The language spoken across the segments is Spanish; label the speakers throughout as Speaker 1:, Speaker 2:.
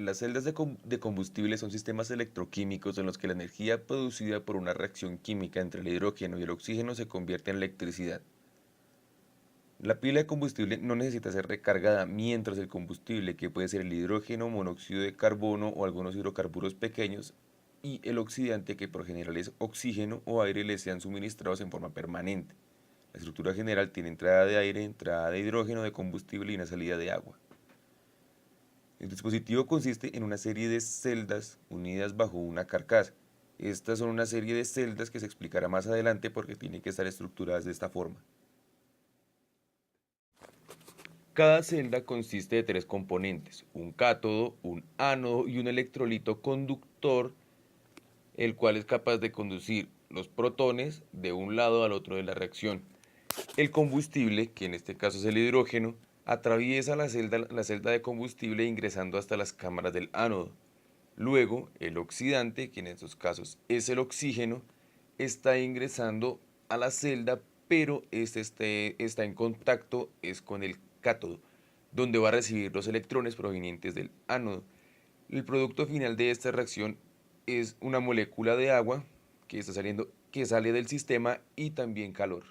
Speaker 1: Las celdas de combustible son sistemas electroquímicos en los que la energía producida por una reacción química entre el hidrógeno y el oxígeno se convierte en electricidad. La pila de combustible no necesita ser recargada mientras el combustible, que puede ser el hidrógeno, monóxido de carbono o algunos hidrocarburos pequeños, y el oxidante, que por general es oxígeno o aire, le sean suministrados en forma permanente. La estructura general tiene entrada de aire, entrada de hidrógeno, de combustible y una salida de agua. El dispositivo consiste en una serie de celdas unidas bajo una carcasa. Estas son una serie de celdas que se explicará más adelante porque tienen que estar estructuradas de esta forma. Cada celda consiste de tres componentes: un cátodo, un ánodo y un electrolito conductor, el cual es capaz de conducir los protones de un lado al otro de la reacción. El combustible, que en este caso es el hidrógeno, atraviesa la celda de combustible ingresando hasta las cámaras del ánodo. Luego, el oxidante, que en estos casos es el oxígeno, está ingresando a la celda, pero está en contacto es con el cátodo, donde va a recibir los electrones provenientes del ánodo. El producto final de esta reacción es una molécula de agua que sale del sistema, y también calor.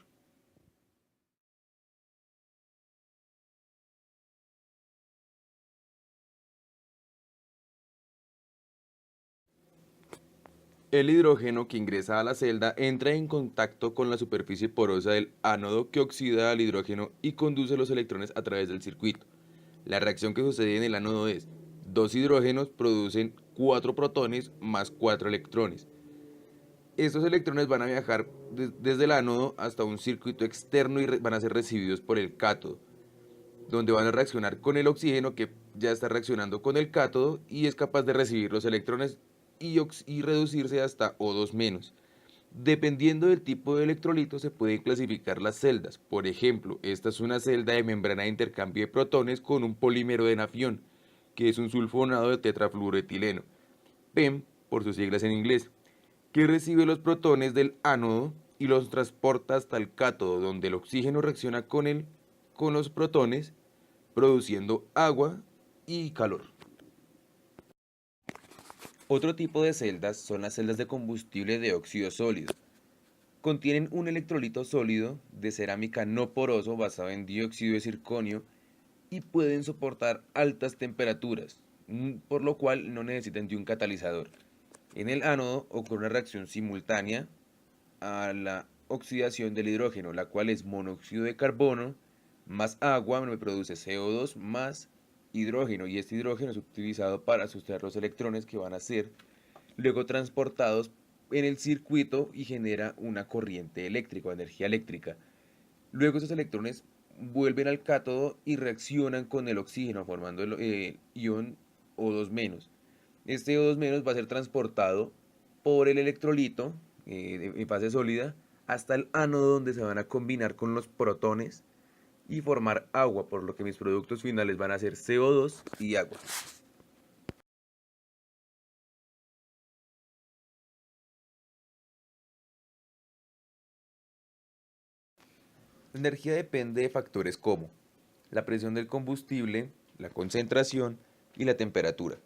Speaker 1: El hidrógeno que ingresa a la celda entra en contacto con la superficie porosa del ánodo, que oxida al hidrógeno y conduce los electrones a través del circuito. La reacción que sucede en el ánodo es: dos hidrógenos producen cuatro protones más cuatro electrones. Estos electrones van a viajar desde el ánodo hasta un circuito externo y van a ser recibidos por el cátodo, donde van a reaccionar con el oxígeno, que ya está reaccionando con el cátodo y es capaz de recibir los electrones y reducirse hasta O2 menos. Dependiendo del tipo de electrolito se pueden clasificar las celdas. Por ejemplo, esta es una celda de membrana de intercambio de protones con un polímero de nafión, que es un sulfonado de tetrafluoretileno, PEM por sus siglas en inglés, que recibe los protones del ánodo y los transporta hasta el cátodo, donde el oxígeno reacciona con los protones, produciendo agua y calor. Otro tipo de celdas son las celdas de combustible de óxido sólido. Contienen un electrolito sólido de cerámica no poroso basado en dióxido de circonio y pueden soportar altas temperaturas, por lo cual no necesitan de un catalizador. En el ánodo ocurre una reacción simultánea a la oxidación del hidrógeno, la cual es monóxido de carbono más agua, me produce CO2 más hidrógeno, y este hidrógeno es utilizado para sustraer los electrones, que van a ser luego transportados en el circuito y genera una corriente eléctrica o energía eléctrica. Luego esos electrones vuelven al cátodo y reaccionan con el oxígeno formando el ion O2 menos. Este O2 menos va a ser transportado por el electrolito en fase sólida hasta el ánodo, donde se van a combinar con los protones y formar agua, por lo que mis productos finales van a ser CO2 y agua. La energía depende de factores como la presión del combustible, la concentración y la temperatura.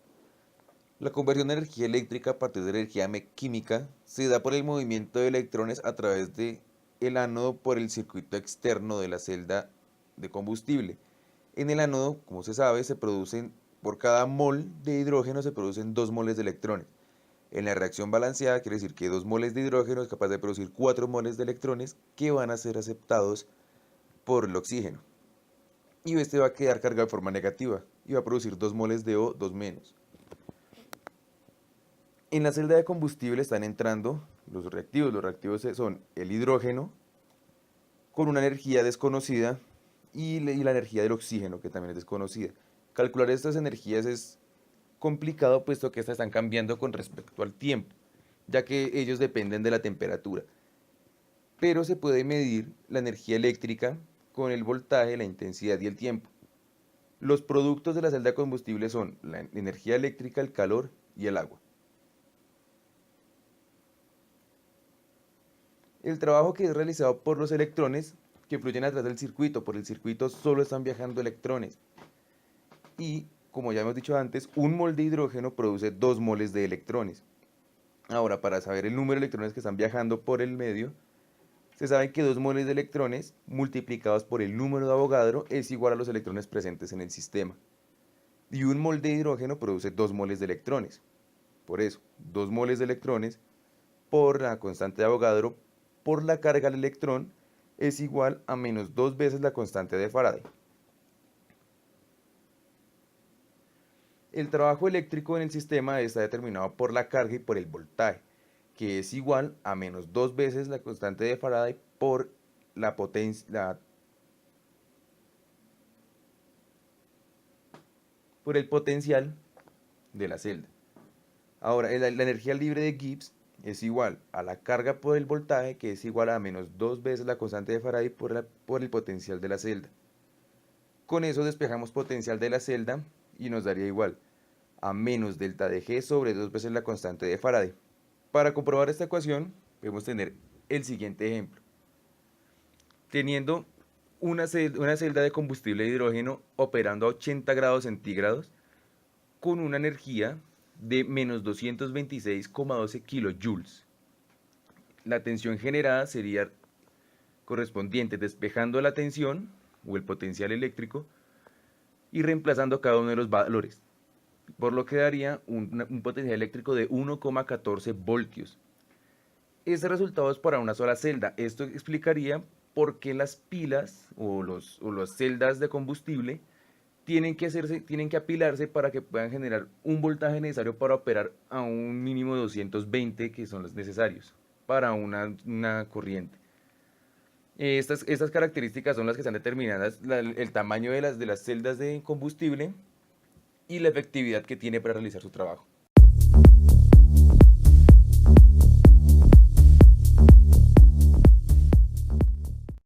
Speaker 1: La conversión de energía eléctrica a partir de energía química se da por el movimiento de electrones a través de el ánodo por el circuito externo de la celda de combustible. En el ánodo, como se sabe, por cada mol de hidrógeno se producen 2 moles de electrones. En la reacción balanceada quiere decir que 2 moles de hidrógeno es capaz de producir 4 moles de electrones, que van a ser aceptados por el oxígeno. Y este va a quedar cargado de forma negativa y va a producir 2 moles de O2 menos. En la celda de combustible están entrando los reactivos. Los reactivos son el hidrógeno con una energía desconocida y la energía del oxígeno, que también es desconocida. Calcular estas energías es complicado, puesto que estas están cambiando con respecto al tiempo, ya que ellos dependen de la temperatura. Pero se puede medir la energía eléctrica con el voltaje, la intensidad y el tiempo. Los productos de la celda de combustible son la energía eléctrica, el calor y el agua. El trabajo que es realizado por los electrones que fluyen a través del circuito. Por el circuito solo están viajando electrones. Y como ya hemos dicho antes, un mol de hidrógeno produce 2 moles de electrones. Ahora, para saber el número de electrones que están viajando por el medio, se sabe que 2 moles de electrones multiplicados por el número de Avogadro es igual a los electrones presentes en el sistema. Y un mol de hidrógeno produce 2 moles de electrones. Por eso, 2 moles de electrones por la constante de Avogadro por la carga del electrón es igual a menos 2 veces la constante de Faraday. El trabajo eléctrico en el sistema está determinado por la carga y por el voltaje, que es igual a menos 2 veces la constante de Faraday por la potencia, por el potencial de la celda. Ahora, la energía libre de Gibbs es igual a la carga por el voltaje, que es igual a menos 2 veces la constante de Faraday por el potencial de la celda. Con eso despejamos potencial de la celda y nos daría igual a menos delta de G sobre 2 veces la constante de Faraday. Para comprobar esta ecuación, podemos tener el siguiente ejemplo. Teniendo una celda de combustible de hidrógeno operando a 80 grados centígrados con una energía de menos 226,12 kilojoules. La tensión generada sería correspondiente despejando la tensión o el potencial eléctrico y reemplazando cada uno de los valores, por lo que daría un potencial eléctrico de 1,14 voltios. Este resultado es para una sola celda. Esto explicaría por qué las pilas o las celdas de combustible tienen que apilarse para que puedan generar un voltaje necesario para operar a un mínimo de 220, que son los necesarios para una corriente. Estas características son las que están determinadas, el tamaño de las celdas de combustible y la efectividad que tiene para realizar su trabajo.